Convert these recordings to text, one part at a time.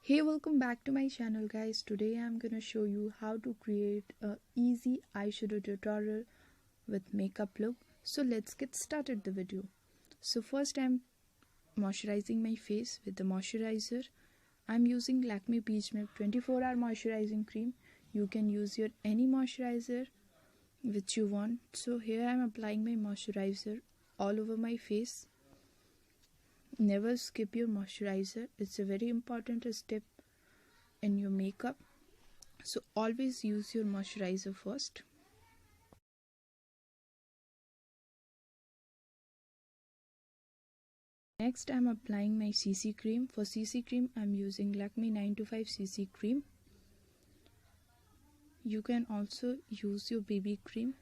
Hey, welcome back to my channel guys. Today I'm gonna show you how to create a easy eyeshadow tutorial with makeup look. So let's get started the video. So first I'm moisturizing my face with the moisturizer. I'm using Lakme Peach Milk 24-hour moisturizing cream. You can use your any moisturizer which you want. So here I'm applying my moisturizer all over my face. Never skip your moisturizer. It's a very important step in your makeup, so always use your moisturizer first. Next I'm applying my CC cream. For CC cream I'm using Lakme 925 CC cream. You can also use your BB cream.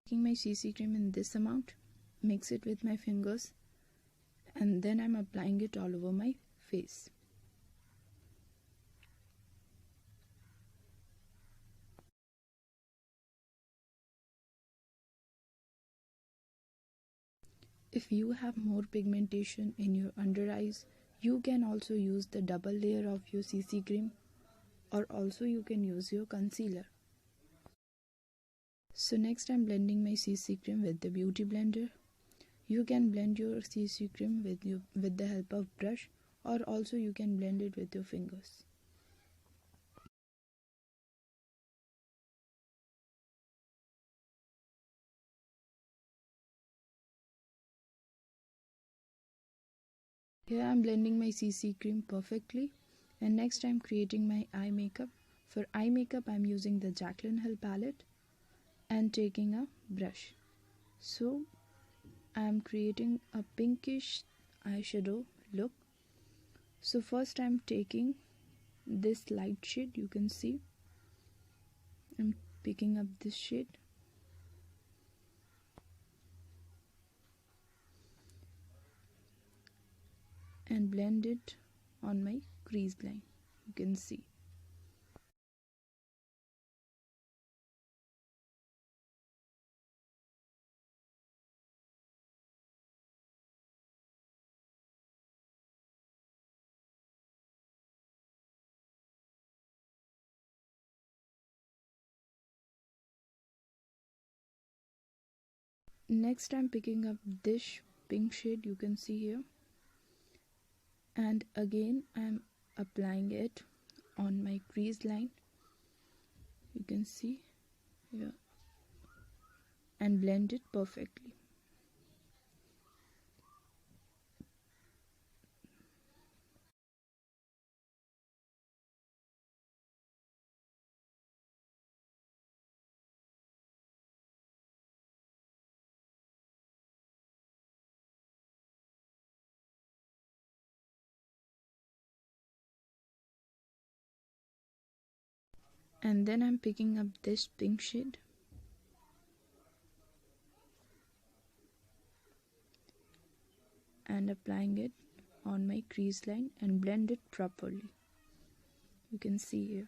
Taking my CC cream in this amount, mix it with my fingers, and then I'm applying it all over my face. If you have more pigmentation in your under eyes, you can also use the double layer of your CC cream, or also you can use your concealer. So next I'm blending my CC cream with the beauty blender. You can blend your CC cream with the help of brush, or also you can blend it with your fingers. Here I'm blending my CC cream perfectly, and next I'm creating my eye makeup. For eye makeup I'm using the Jaclyn Hill palette and taking a brush. So I'm creating a pinkish eyeshadow look. So first I'm taking this light shade. You can see I'm picking up this shade and blend it on my crease line. You can see. Next I'm picking up this pink shade, you can see here, and again I'm applying it on my crease line. You can see here, and blend it perfectly. And then I'm picking up this pink shade and applying it on my crease line and blend it properly. You can see here.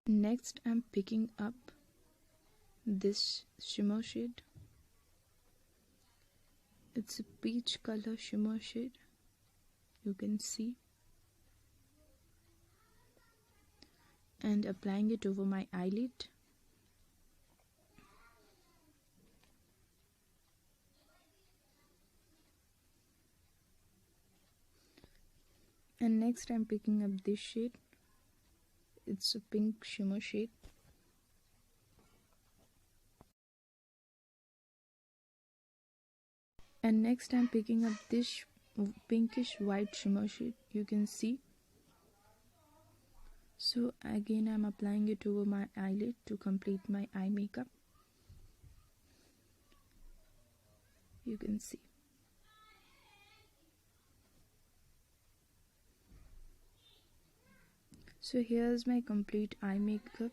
Next I'm picking up this shimmer shade. It's a peach color shimmer shade, you can see, and applying it over my eyelid. And next I'm picking up this shade. It's a pink shimmer shade. And next I'm picking up this pinkish white shimmer shade, you can see. So again I'm applying it over my eyelid to complete my eye makeup. You can see. So here's my complete eye makeup.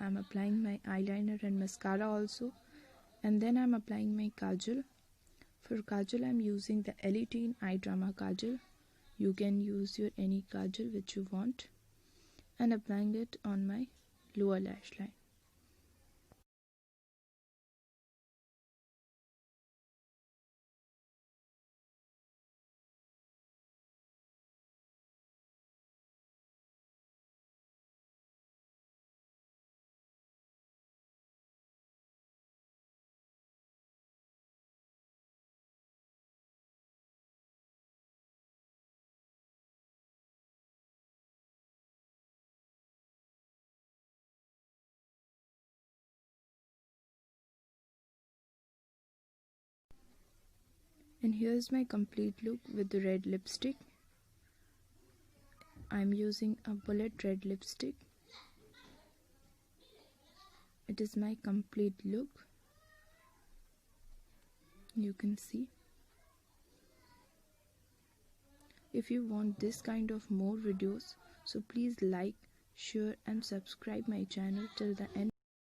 I'm applying my eyeliner and mascara also, and then I'm applying my kajal. For kajal I'm using the Elite Eye Drama Kajal. You can use your any kajal which you want and applying it on my lower lash line. And here's my complete look with the red lipstick. I'm using a bullet red lipstick. It is my complete look. You can see. If you want this kind of more videos, so please like, share and subscribe my channel till the end.